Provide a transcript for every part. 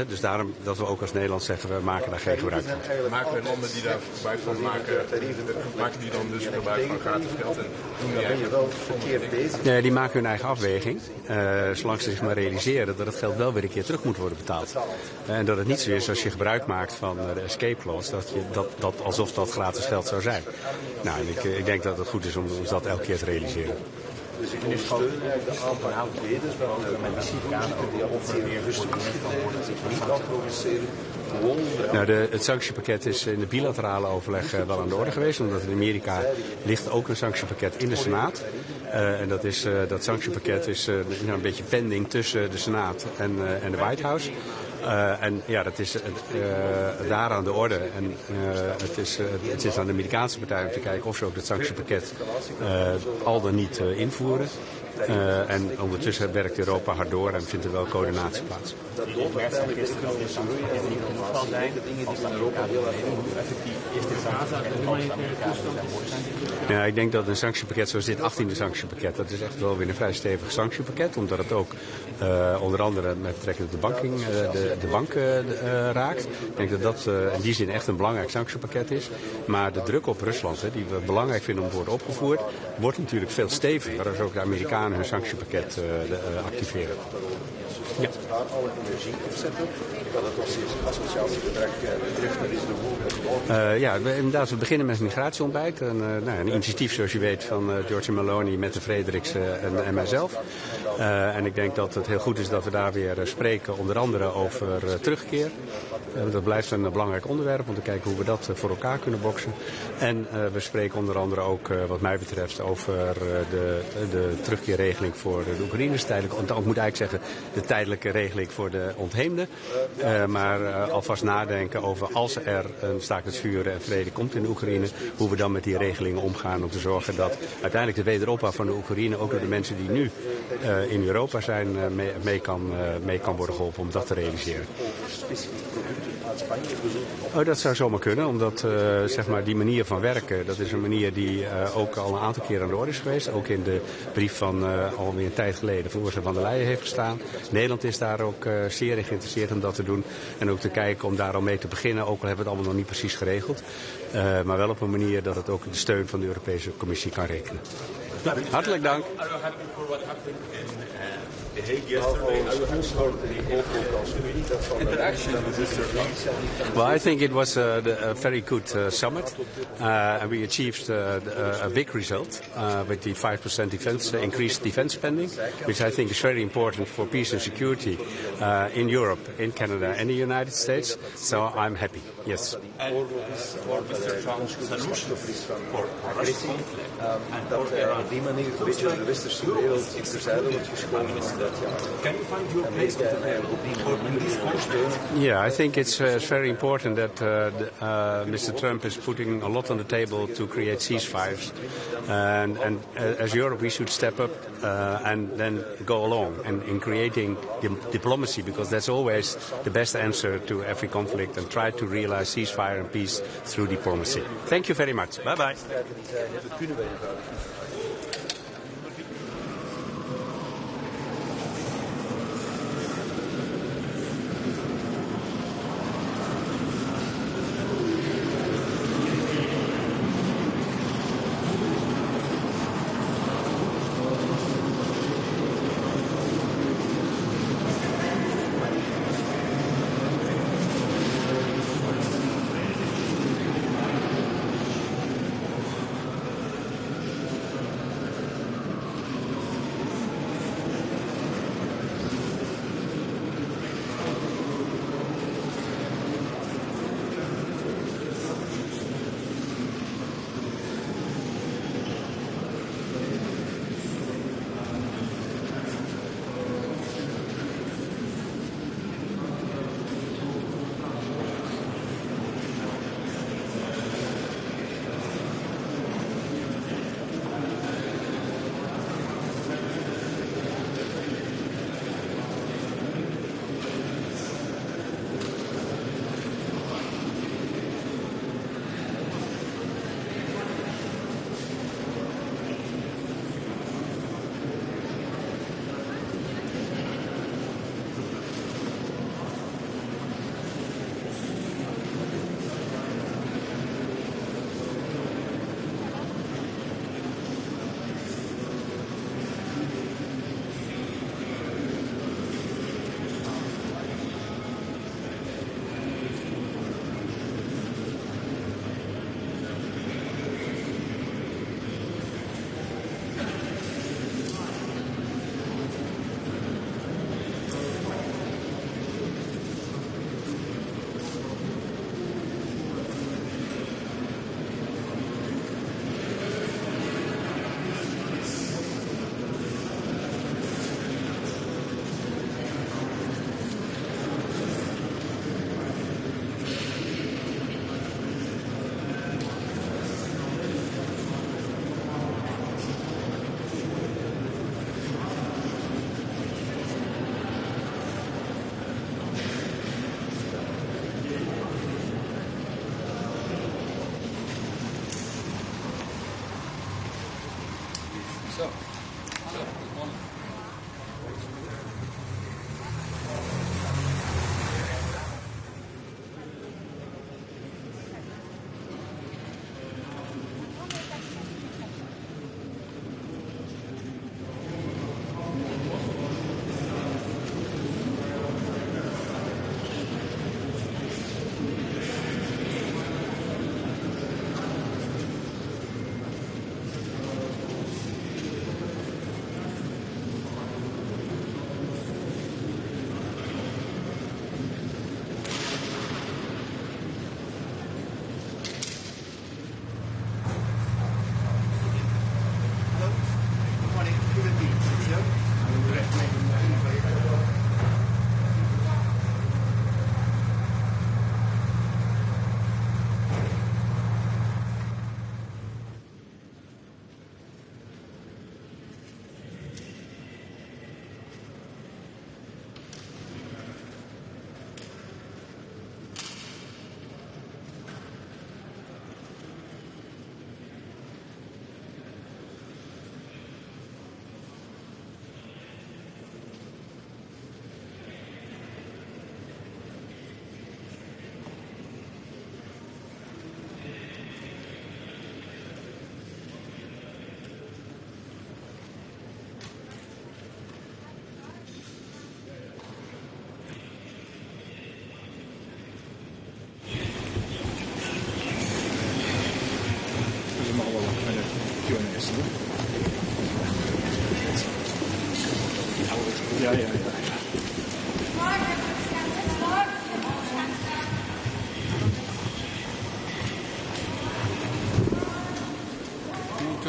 Dus daarom dat we ook als Nederland zeggen, we maken daar geen gebruik van. Maken we landen die daar gebruik van maken die dan dus gebruik van gratis geld en doen die eigenlijk wel verkeerd bezig? Nee, die maken hun eigen afweging. Zolang ze zich maar realiseren dat het geld wel weer een keer terug moet worden betaald. En dat het niet zo is als je gebruik maakt van de escape clause, dat alsof dat gratis geld zou zijn. Nou, en ik denk dat het goed is om dat elke keer te realiseren. Dus ik ondersteun de aanpak tweeders, waarvan men die die officieel gestructureerd kan worden, zich niet kan provoceren. Nou, het sanctiepakket is in de bilaterale overleg wel aan de orde geweest, omdat in Amerika ligt ook een sanctiepakket in de Senaat. En dat sanctiepakket is een beetje pending tussen de Senaat en de White House. En ja, dat is daar aan de orde. En het is aan de Amerikaanse partij om te kijken of ze ook dat sanctiepakket al dan niet invoeren. En ondertussen werkt Europa hard door en vindt er wel coördinatie plaats. Ja, ik denk dat een sanctiepakket zoals dit 18e sanctiepakket, dat is echt wel weer een vrij stevig sanctiepakket, omdat het ook onder andere met betrekking tot de banken raakt. Ik denk dat dat in die zin echt een belangrijk sanctiepakket is. Maar de druk op Rusland, die we belangrijk vinden om te worden opgevoerd, wordt natuurlijk veel steviger als ook de Amerikanen hun sanctiepakket activeren. Ja. Alle energie opzetten. Dat het als associatieverdrag betreft, dat is de inderdaad, we beginnen met een migratieontbijt. Een initiatief, zoals je weet, van Giorgia Meloni met de Frederiks en mijzelf. En ik denk dat het heel goed is dat we daar weer spreken, onder andere over terugkeer. Dat blijft een belangrijk onderwerp om te kijken hoe we dat voor elkaar kunnen boksen. En we spreken onder andere ook, wat mij betreft, over de terugkeerregeling voor de Oekraïners. Ik moet eigenlijk zeggen, de tijdelijke regeling voor de ontheemden. Maar alvast nadenken over als er een staakt het vuren en vrede komt in de Oekraïne, hoe we dan met die regelingen omgaan om te zorgen dat uiteindelijk de wederopbouw van de Oekraïne ook door de mensen die nu in Europa zijn mee kan worden geholpen om dat te realiseren. Oh, dat zou zomaar kunnen, omdat die manier van werken, dat is een manier die ook al een aantal keer aan de orde is geweest. Ook in de brief van alweer een tijd geleden van Ursula von der Leyen heeft gestaan. Nederland is daar ook zeer in geïnteresseerd om dat te doen. En ook te kijken om daar al mee te beginnen, ook al hebben we het allemaal nog niet precies geregeld. Maar wel op een manier dat het ook de steun van de Europese Commissie kan rekenen. Hartelijk dank. Well, I think it was a very good summit, and we achieved a big result with the 5% increased defense spending, which I think is very important for peace and security in Europe, in Canada, and the United States. So I'm happy. Yes. And for Mr. Trump's solution for this conflict, and for Iran, can you find your place in this conflict? Yeah, I think it's very important that Mr. Trump is putting a lot on the table to create ceasefires. And as Europe, we should step up and then go along in creating diplomacy, because that's always the best answer to every conflict, and try to realize ceasefire and peace through diplomacy. Thank you very much. Bye-bye.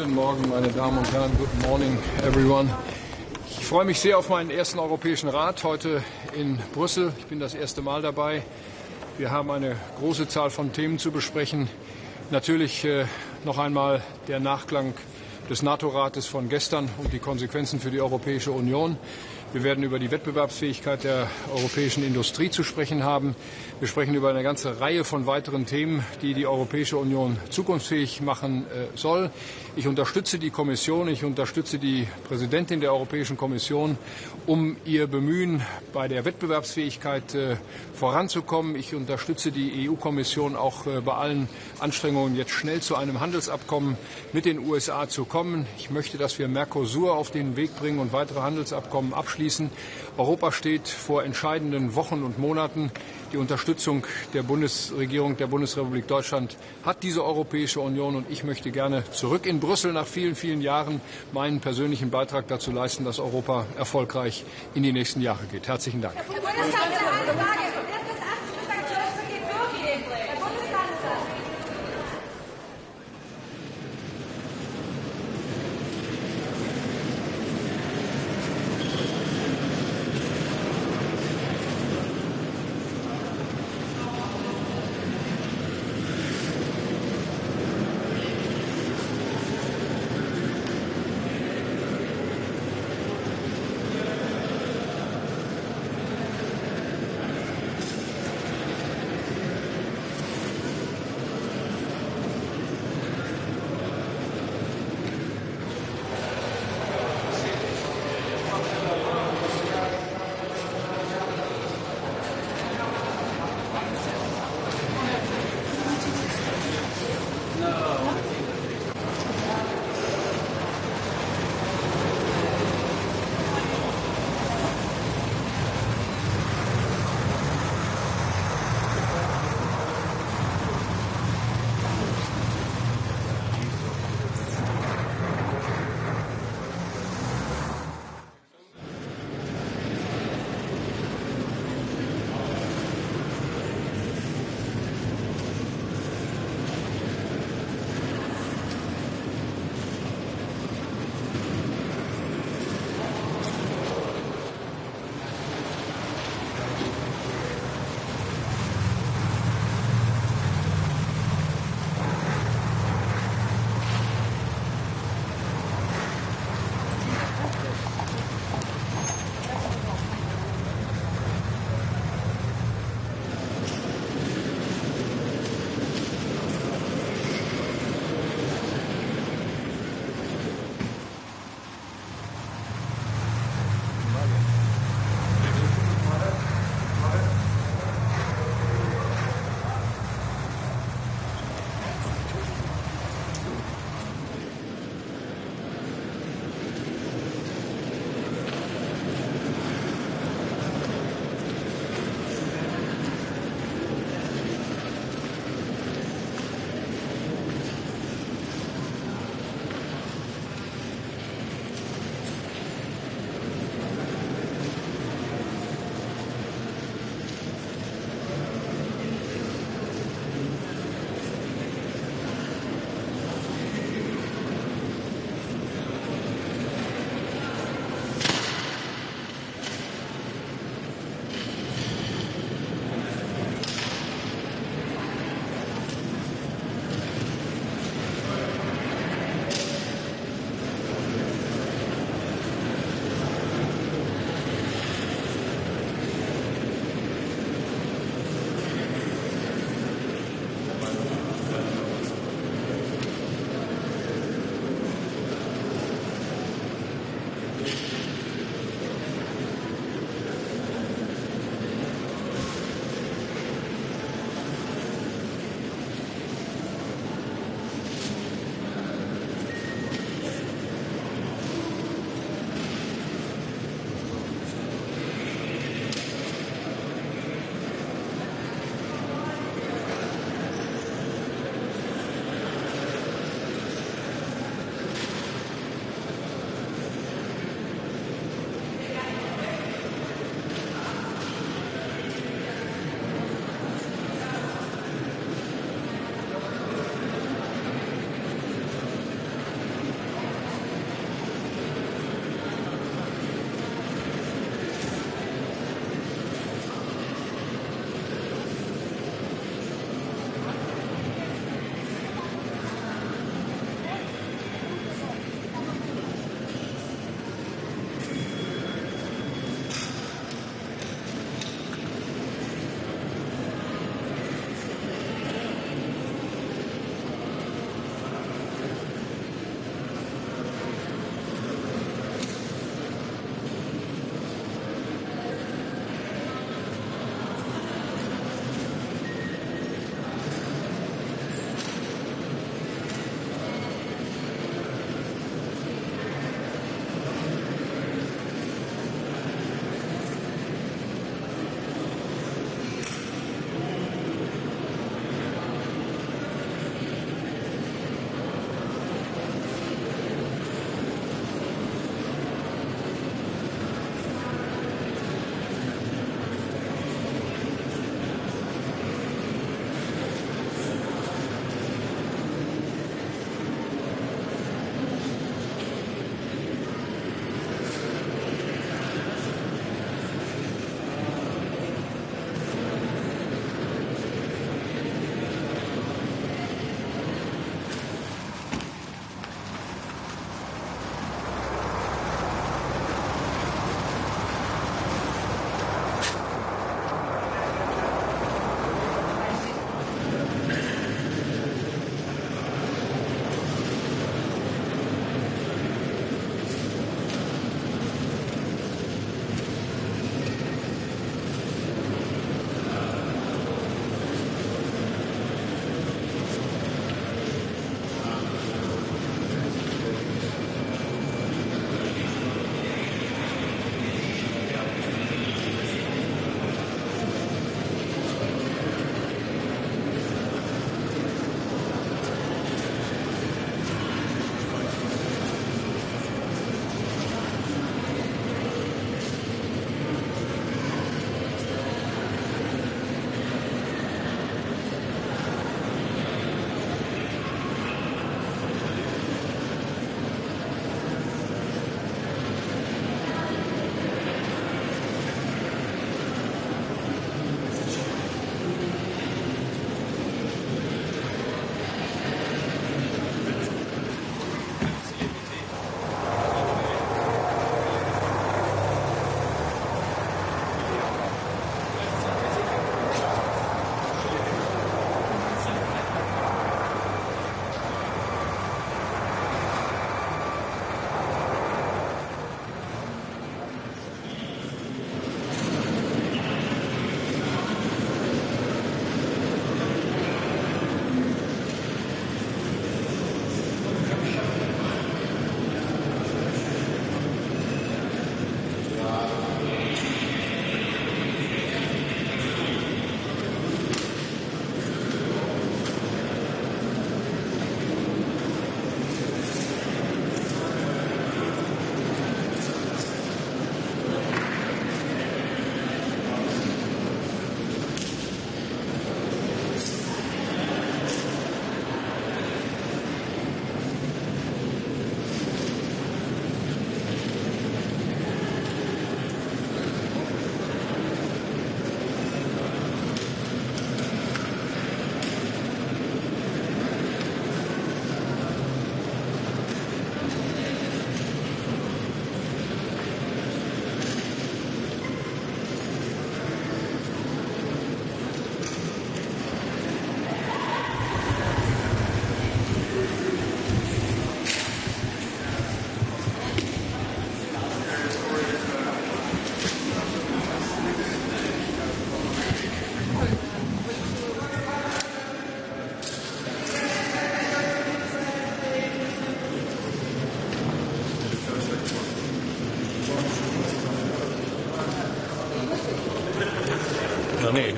Guten Morgen, meine Damen und Herren. Good morning, everyone. Ich freue mich sehr auf meinen ersten Europäischen Rat heute in Brüssel. Ich bin das erste Mal dabei. Wir haben eine große Zahl von Themen zu besprechen. Natürlich noch einmal der Nachklang des NATO-Rates von gestern und die Konsequenzen für die Europäische Union. Wir werden über die Wettbewerbsfähigkeit der europäischen Industrie zu sprechen haben. Wir sprechen über eine ganze Reihe von weiteren Themen, die die Europäische Union zukunftsfähig machen soll. Ich unterstütze die Kommission, ich unterstütze die Präsidentin der Europäischen Kommission, um ihr Bemühen bei der Wettbewerbsfähigkeit voranzukommen. Ich unterstütze die EU-Kommission auch bei allen Anstrengungen, jetzt schnell zu einem Handelsabkommen mit den USA zu kommen. Ich möchte, dass wir Mercosur auf den Weg bringen und weitere Handelsabkommen abschließen. Europa steht vor entscheidenden Wochen und Monaten. Die Unterstützung der Bundesregierung der Bundesrepublik Deutschland hat diese Europäische Union, und ich möchte gerne zurück in Brüssel nach vielen, vielen Jahren meinen persönlichen Beitrag dazu leisten, dass Europa erfolgreich in die nächsten Jahre geht. Herzlichen Dank. Herr Bundeskanzler, eine Frage. Wird das 80%-Paket durchgehen? Herr Bundeskanzler.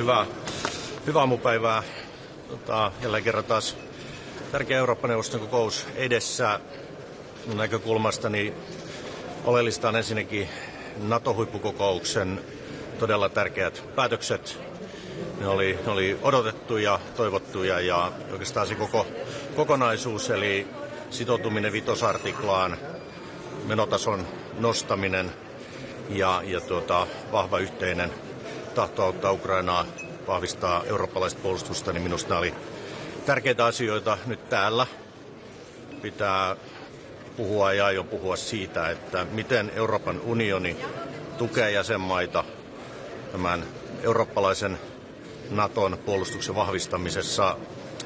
Hyvää aamupäivää. Jälleen kerran taas tärkeä Eurooppa-neuvoston kokous edessä. Mun näkökulmastani oleellista on ensinnäkin NATO-huippukokouksen todella tärkeät päätökset. Ne oli odotettuja, toivottuja ja oikeastaan se koko kokonaisuus, eli sitoutuminen 5. artiklaan, menotason nostaminen ja vahva yhteinen tahto auttaa Ukrainaa vahvistaa eurooppalaista puolustusta, niin minusta nämä oli tärkeitä asioita. Nyt täällä pitää puhua ja aion puhua siitä, että miten Euroopan unioni tukee jäsenmaita tämän eurooppalaisen Naton puolustuksen vahvistamisessa.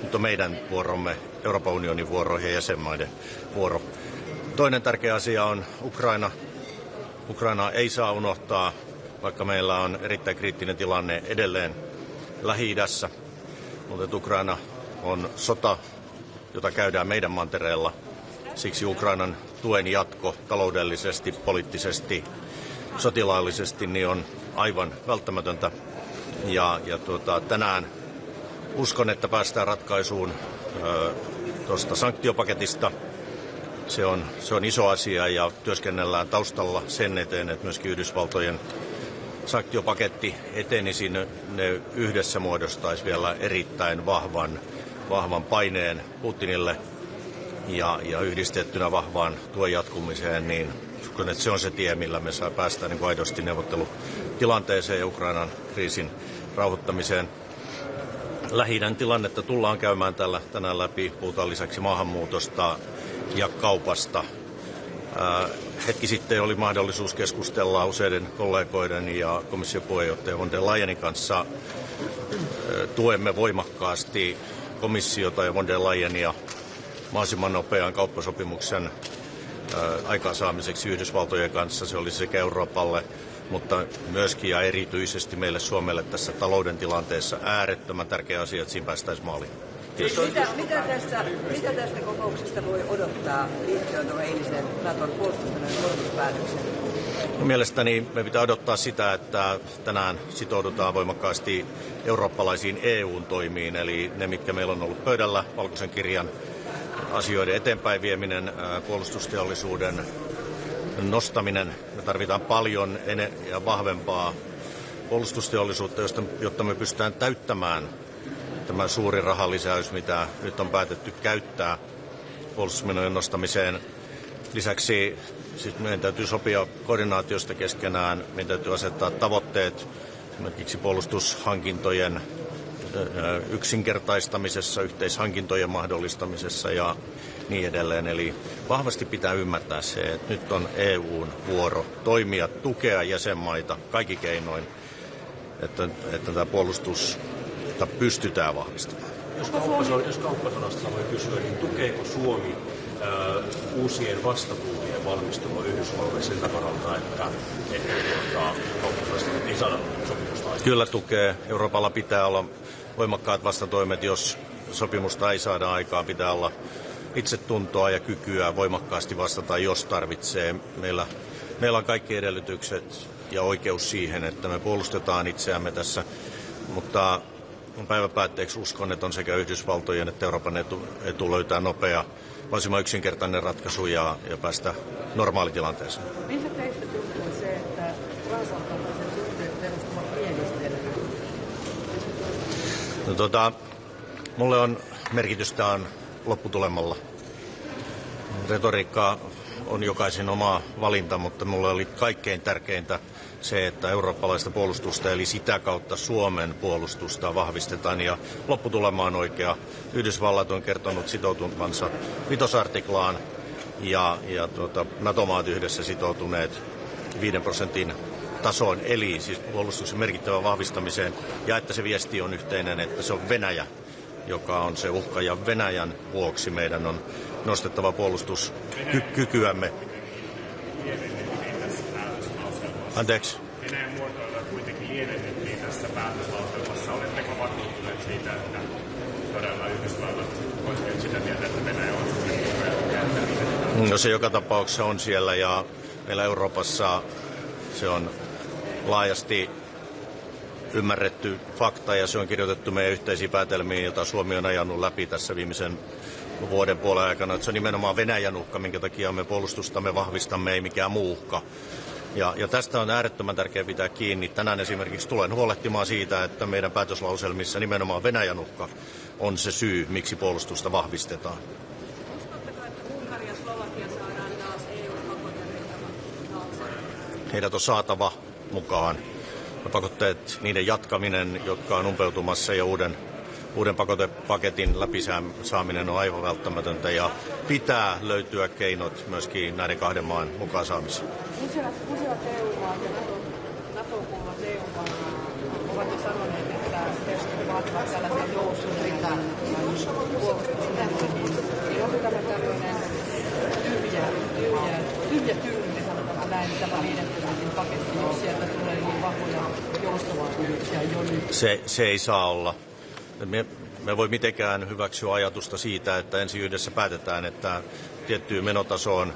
Nyt on meidän vuoromme, Euroopan unionin vuoro ja jäsenmaiden vuoro. Toinen tärkeä asia on Ukraina. Ukrainaa ei saa unohtaa, vaikka meillä on erittäin kriittinen tilanne edelleen Lähi-idässä. Mutta Ukraina on sota, jota käydään meidän mantereella. Siksi Ukrainan tuen jatko taloudellisesti, poliittisesti, sotilaallisesti niin on aivan välttämätöntä. Tänään uskon, että päästään ratkaisuun tuosta sanktiopaketista. Se on iso asia ja työskennellään taustalla sen eteen, että myöskin Yhdysvaltojen sanktiopaketti etenisi. Ne yhdessä muodostaisi vielä erittäin vahvan paineen Putinille ja yhdistettynä vahvaan tuen jatkumiseen, niin uskon, että se on se tie, millä me päästään niin aidosti neuvottelutilanteeseen ja Ukrainan kriisin rauhoittamiseen. Lähi-idän tilannetta tullaan käymään tänään läpi. Puhutaan lisäksi maahanmuutosta ja kaupasta. Hetki sitten oli mahdollisuus keskustella useiden kollegoiden ja komission puheenjohtaja von der Leyenin kanssa. Tuemme voimakkaasti komissiota ja von der Leyenia mahdollisimman nopean kauppasopimuksen aikaansaamiseksi Yhdysvaltojen kanssa. Se olisi sekä Euroopalle, mutta myöskin ja erityisesti meille Suomelle tässä talouden tilanteessa äärettömän tärkeä asia, että siinä päästäisiin maaliin. Mitä tästä kokouksesta voi odottaa liittyen tuohon eiliseen Naton puolustusmenojen korotuspäätökseen? Mielestäni me pitää odottaa sitä, että tänään sitoudutaan voimakkaasti eurooppalaisiin EU-toimiin, eli ne, mitkä meillä on ollut pöydällä, valkoisen kirjan asioiden eteenpäin vieminen, puolustusteollisuuden nostaminen. Me tarvitaan paljon ja vahvempaa puolustusteollisuutta, jotta me pystytään täyttämään tämä suuri rahalisäys, mitä nyt on päätetty käyttää puolustusmenojen nostamiseen. Lisäksi siis meidän täytyy sopia koordinaatiosta keskenään. Meidän täytyy asettaa tavoitteet esimerkiksi puolustushankintojen yksinkertaistamisessa, yhteishankintojen mahdollistamisessa ja niin edelleen. Eli vahvasti pitää ymmärtää se, että nyt on EU:n vuoro toimia, tukea jäsenmaita kaikki keinoin, että tämä puolustusta pystytään vahvistamaan. Jos kauppasodasta voi kysyä, niin tukeeko Suomi uusien vastatuulien valmistelua Yhdysvalloissa siltä varalta, että kauppasodasta ei saada sopimusta aikaan? Kyllä tukee. Euroopalla pitää olla voimakkaat vastatoimet, jos sopimusta ei saada aikaan. Pitää olla itsetuntoa ja kykyä voimakkaasti vastata, jos tarvitsee. Meillä on kaikki edellytykset ja oikeus siihen, että me puolustetaan itseämme tässä, mutta päivän päätteeksi uskon, että on sekä Yhdysvaltojen että Euroopan etu löytää nopea, mahdollisimman yksinkertainen ratkaisu ja päästä normaalitilanteeseen. Miltä teistä tuntuu se, että transatlanttisen suhteet perustuvat järjestelmään? Mulle on merkitystä on lopputulemalla. Retoriikka on jokaisen oma valinta, mutta mulle oli kaikkein tärkeintä se, että eurooppalaista puolustusta eli sitä kautta Suomen puolustusta vahvistetaan ja lopputulema on oikea. Yhdysvallat on kertonut sitoutuvansa 5. artiklaan ja NATO-maat yhdessä sitoutuneet 5% tasoon, eli siis puolustuksen merkittävän vahvistamiseen ja että se viesti on yhteinen, että se on Venäjä, joka on se uhka ja Venäjän vuoksi meidän on nostettava puolustuskykyämme. Anteeksi. Venäjän muotoilua kuitenkin lievennettiin tässä päätöslauselmassa. Oletteko vakuuttuneet siitä, että todella Yhdysvallat olisi nyt sitä mieltä, että Venäjä on se? No se joka tapauksessa on siellä ja meillä Euroopassa se on laajasti ymmärretty fakta ja se on kirjoitettu meidän yhteisiin päätelmiin, jota Suomi on ajanut läpi tässä viimeisen vuoden puolen aikana. Että se on nimenomaan Venäjän uhka, minkä takia me puolustustamme vahvistamme, ei mikään muu uhka. Ja tästä on äärettömän tärkeää pitää kiinni. Tänään esimerkiksi tulen huolehtimaan siitä, että meidän päätöslauselmissa nimenomaan Venäjän uhka on se syy, miksi puolustusta vahvistetaan. Uskotteko, että Unkari ja Slovakia saadaan taas EU-pakotteita? Heidät on saatava mukaan. Pakotteet, niiden jatkaminen, jotka on umpeutumassa ja uuden pakotepaketin läpisaaminen on aivan välttämätöntä ja pitää löytyä keinot myöskin näiden kahden maan mukaan saamiseen. Useat EU-maat ja NATO-kuuluvat EU-maat ovat jo sanoneet, että he vaativat tällaisia joustoja puolustusmenoihin. Onko tämä tällainen tyhjä tyyli, sanotaan näin, tämä 5% paketti, jos sieltä tulee niin vahvoja joustovaatimuksia jo nyt? Se ei saa olla. Me voi mitenkään hyväksyä ajatusta siitä, että ensin yhdessä päätetään, että tiettyyn menotasoon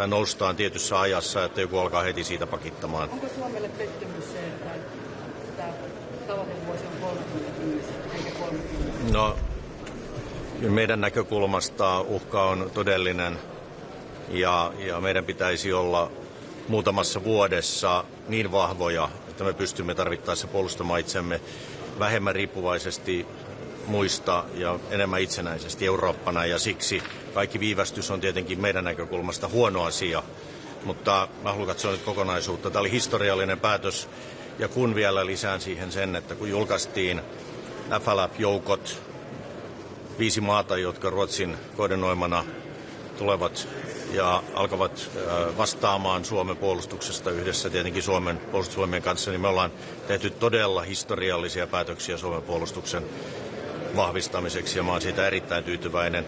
noustaan tietyssä ajassa, että joku alkaa heti siitä pakittamaan. Onko Suomelle pettymys se, että tavoitevuosi on 35 eikä 30? No, meidän näkökulmasta uhka on todellinen ja meidän pitäisi olla muutamassa vuodessa niin vahvoja, että me pystymme tarvittaessa puolustamaan itsemme vähemmän riippuvaisesti muista ja enemmän itsenäisesti Eurooppana. Ja siksi kaikki viivästys on tietenkin meidän näkökulmasta huono asia. Mutta mä haluan katsoa nyt kokonaisuutta. Tämä oli historiallinen päätös. Ja kun vielä lisään siihen sen, että kun julkaistiin FLF-joukot, 5 maata, jotka Ruotsin koordinoimana tulevat ja alkavat vastaamaan Suomen puolustuksesta yhdessä tietenkin Suomen puolustusvoimien kanssa, niin me ollaan tehty todella historiallisia päätöksiä Suomen puolustuksen vahvistamiseksi ja mä oon siitä erittäin tyytyväinen.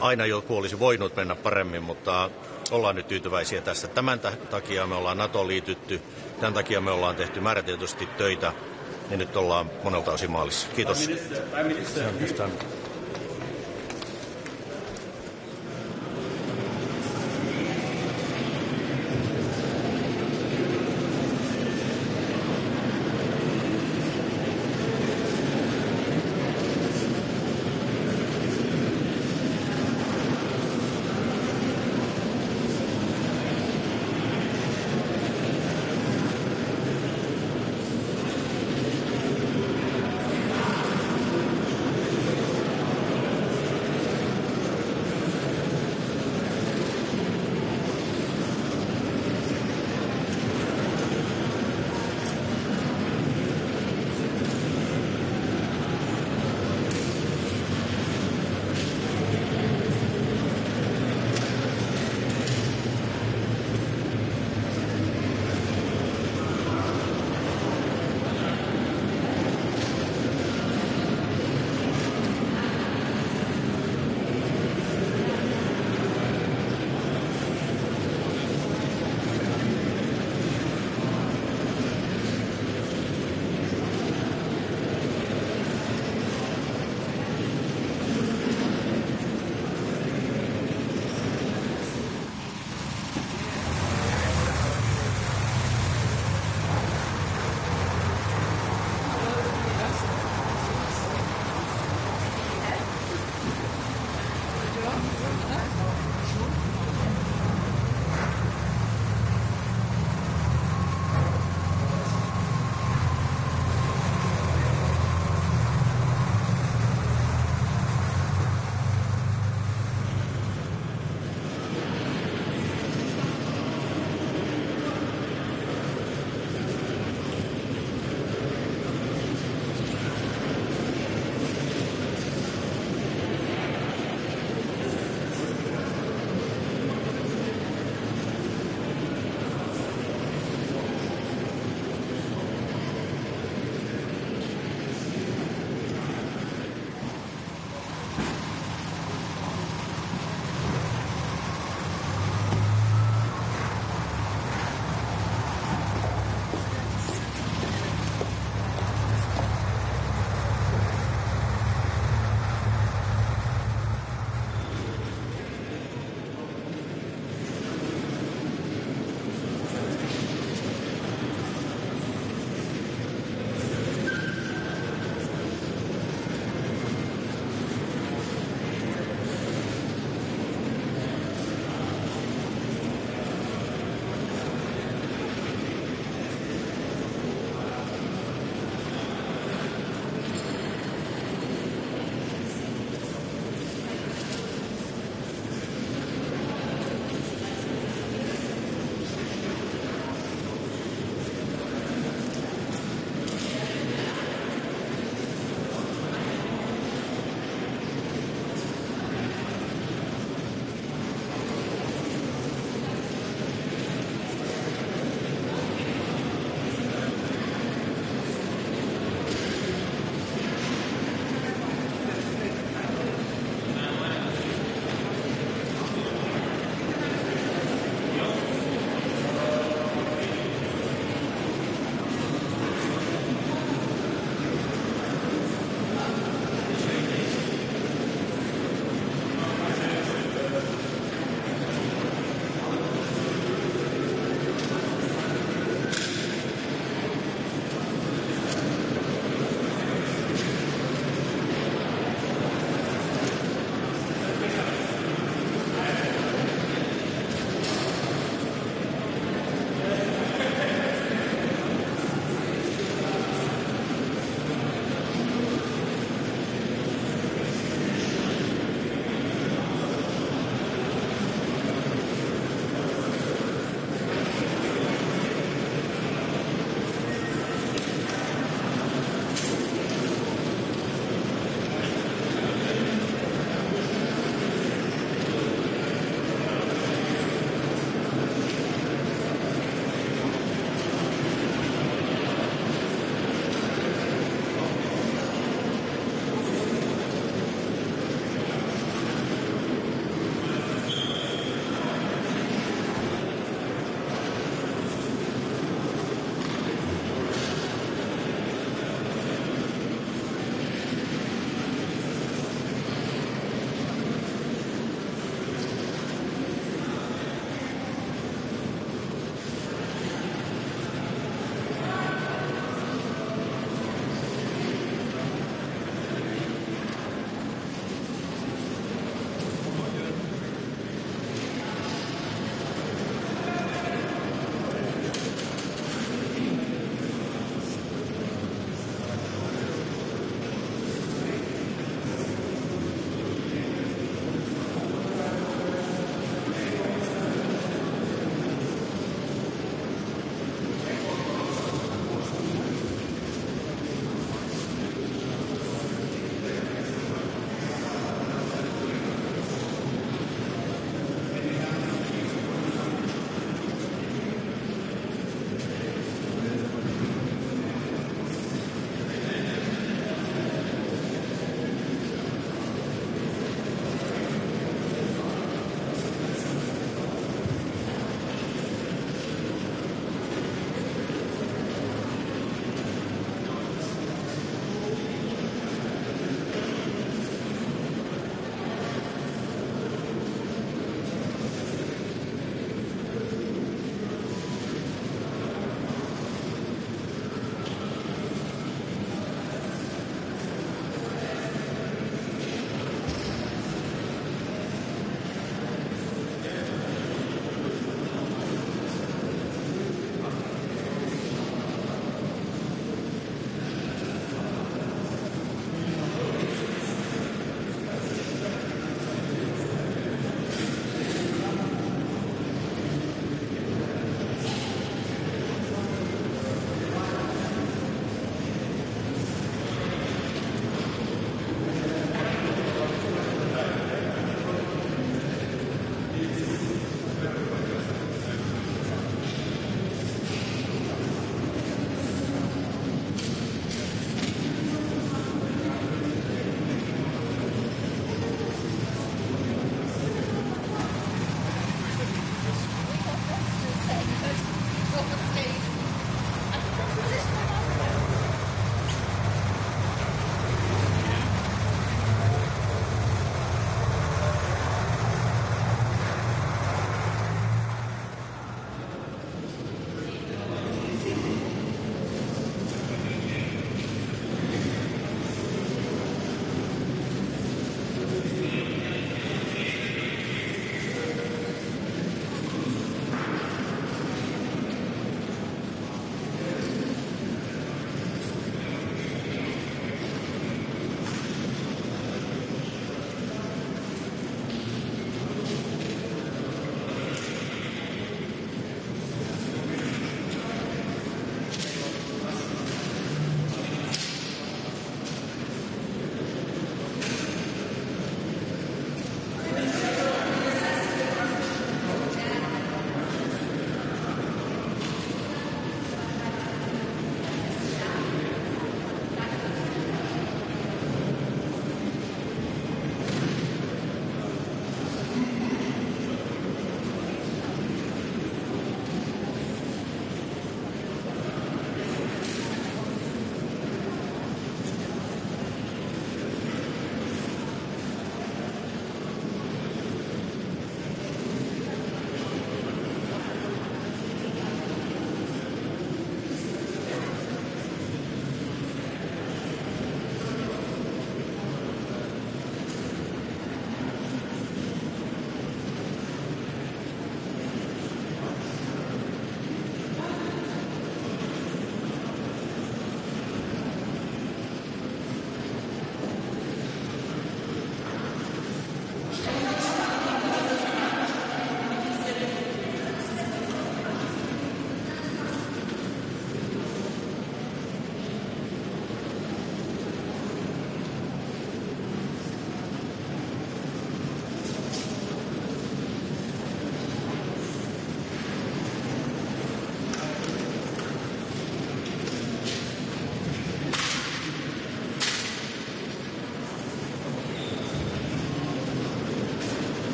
Aina joku olisi voinut mennä paremmin, mutta ollaan nyt tyytyväisiä tästä. Tämän takia me ollaan NATOon liitytty, tämän takia me ollaan tehty määrätietoisesti töitä ja nyt ollaan monelta osin maalissa. Kiitos.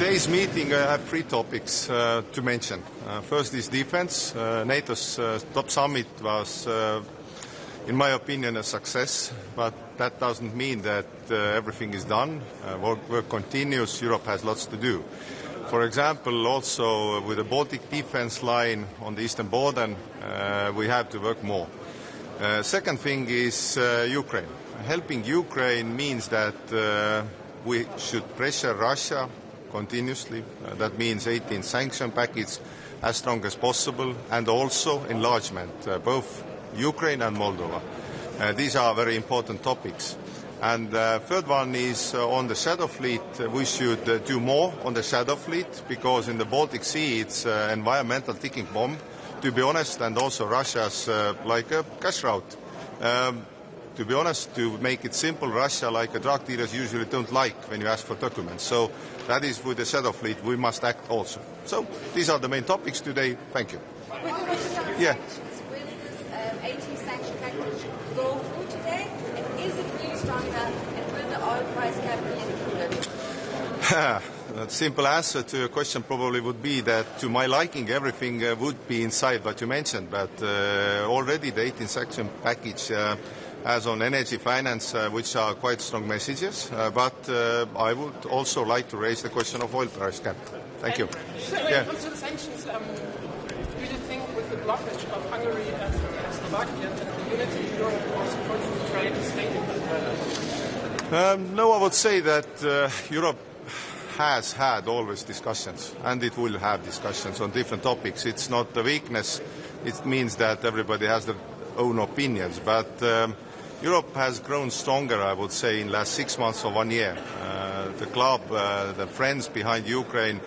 today's meeting, I have three topics to mention. First is defense. NATO's top summit was, in my opinion, a success, but that doesn't mean that everything is done. Work continues. Europe has lots to do. For example, also with the Baltic defense line on the eastern border, we have to work more. Second thing is Ukraine. Helping Ukraine means that we should pressure Russia continuously. That means 18 sanction package as strong as possible, and also enlargement, both Ukraine and Moldova. These are very important topics. And third one is on the Shadow Fleet. We should do more on the Shadow Fleet, because in the Baltic Sea it's an environmental ticking bomb, to be honest, and also Russia's like a cash route. To be honest, to make it simple, Russia, like drug dealers, usually don't like when you ask for documents. So that is with the Shadow Fleet, we must act also. So these are the main topics today. Thank you. Yeah. Will this 18 sanction package go through today? And is it really strong enough? And will the oil price cap be included? The simple answer to your question probably would be that, to my liking, everything would be inside what you mentioned. But already the 18 sanction package as on energy finance, which are quite strong messages. But I would also like to raise the question of oil price cap. Thank you. So when it comes to the sanctions, do you think with the blockage of Hungary and Slovakia and the unity in Europe was concentrated stating that? No, I would say that Europe has had always discussions, and it will have discussions on different topics. It's not a weakness. It means that everybody has their own opinions. But Europe has grown stronger, I would say, in the last 6 months or 1 year. The club, the friends behind Ukraine,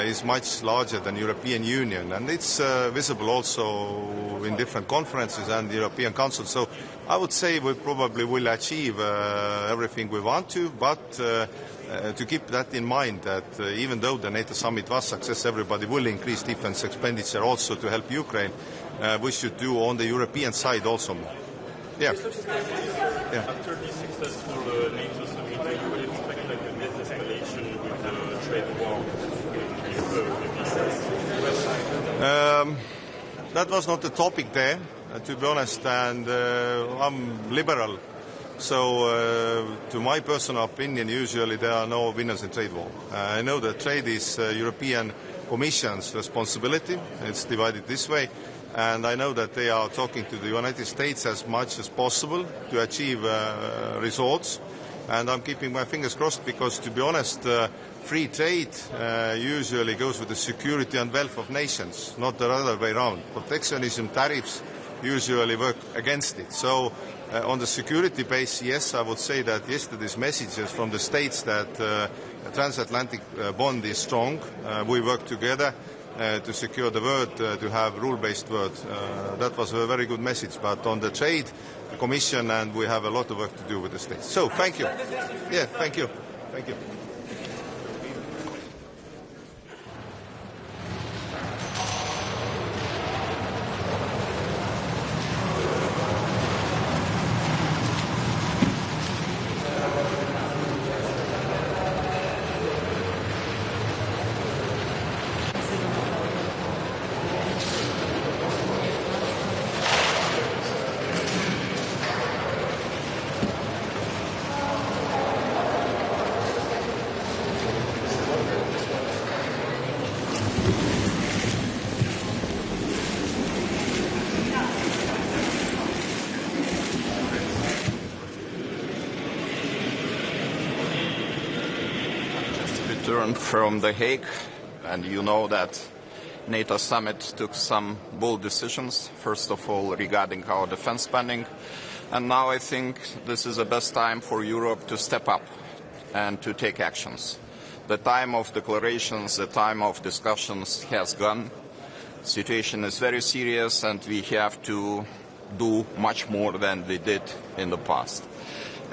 is much larger than European Union, and it's visible also in different conferences and the European Council. So I would say we probably will achieve everything we want to, but to keep that in mind, that even though the NATO summit was a success, everybody will increase defense expenditure also to help Ukraine. We should do on the European side also more. Yeah. After the successful NATO summit, you would expect like a net escalation with the trade war in that was not the topic there, to be honest, and I'm liberal. So, to my personal opinion, usually there are no winners in trade war. I know that trade is European Commission's responsibility. It's divided this way. And I know that they are talking to the United States as much as possible to achieve results. And I'm keeping my fingers crossed, because, to be honest, free trade usually goes with the security and wealth of nations, not the other way around. Protectionism, tariffs usually work against it. So on the security base, yes, I would say that yesterday's messages from the States that a transatlantic bond is strong. We work together to secure the world, to have rule-based world. That was a very good message. But on the trade, the Commission, and we have a lot of work to do with the States. So thank you. Yeah, thank you. Thank you. From The Hague, and you know that NATO summit took some bold decisions, first of all regarding our defense spending, and now I think this is the best time for Europe to step up and to take actions. The time of declarations, the time of discussions has gone. The situation is very serious, and we have to do much more than we did in the past.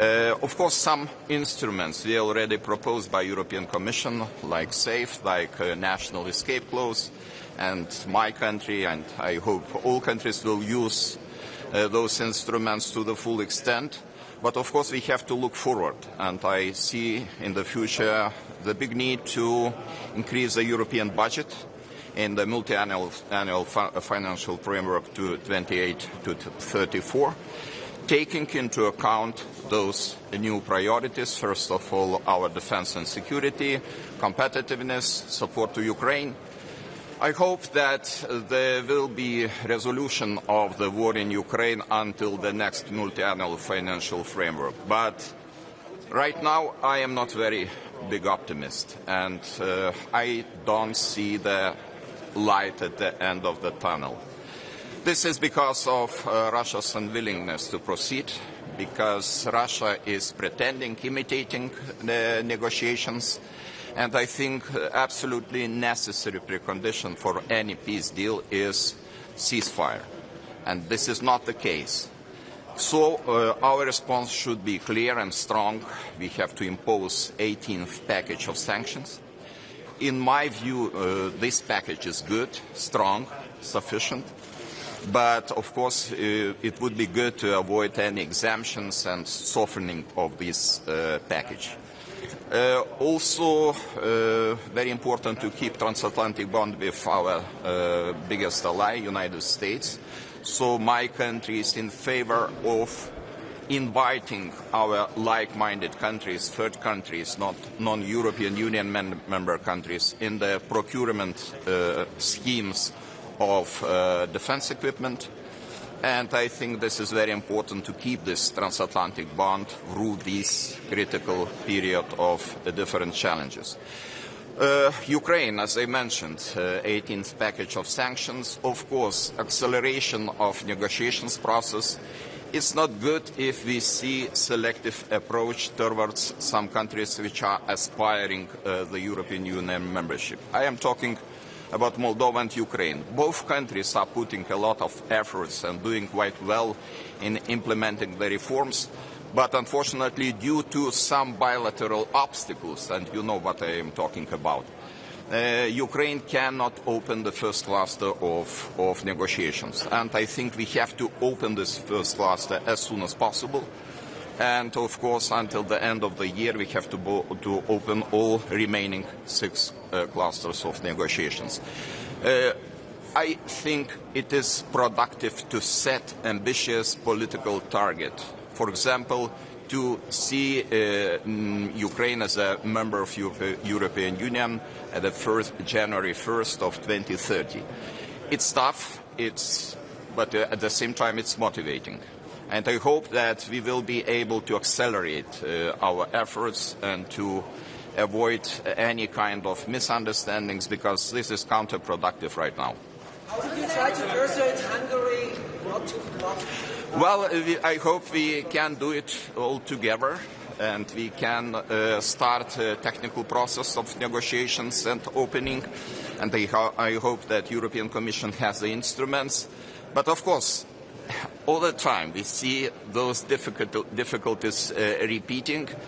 Of course, some instruments we already proposed by European Commission, like SAFE, like national escape clause, and my country, and I hope all countries will use those instruments to the full extent. But of course we have to look forward, and I see in the future the big need to increase the European budget in the multi-annual financial framework to 28 to 34, taking into account those new priorities, first of all our defense and security, competitiveness, support to Ukraine. I hope that there will be resolution of the war in Ukraine until the next multi-annual financial framework. But right now I am not very big optimist, and I don't see the light at the end of the tunnel. This is because of Russia's unwillingness to proceed, because Russia is pretending, imitating the negotiations, and I think absolutely necessary precondition for any peace deal is ceasefire, and this is not the case. So our response should be clear and strong. We have to impose 18th package of sanctions. In my view, this package is good, strong, sufficient, but of course it would be good to avoid any exemptions and softening of this package. Also, very important to keep transatlantic bond with our biggest ally, United States. So my country is in favor of inviting our like-minded countries, third countries, not non-European Union member countries, in the procurement schemes of defense equipment. And I think this is very important to keep this transatlantic bond through this critical period of different challenges. Ukraine, as I mentioned, 18th package of sanctions. Of course, acceleration of negotiations process. It's not good if we see selective approach towards some countries which are aspiring the European Union membership. I am talking about Moldova and Ukraine. Both countries are putting a lot of efforts and doing quite well in implementing the reforms, but unfortunately due to some bilateral obstacles, and you know what I am talking about, Ukraine cannot open the first cluster of negotiations. And I think we have to open this first cluster as soon as possible. And of course, until the end of the year, we have to open all remaining 6 clusters of negotiations. I think it is productive to set ambitious political target. For example, to see Ukraine as a member of European Union at the January 1st of 2030. It's tough, but at the same time it's motivating. And I hope that we will be able to accelerate our efforts and to avoid any kind of misunderstandings, because this is counterproductive right now. How did you try to persuade Hungary not to block? Well, I hope we can do it all together, and we can start a technical process of negotiations and opening. And I hope that European Commission has the instruments. But of course, all the time we see those difficulties repeating.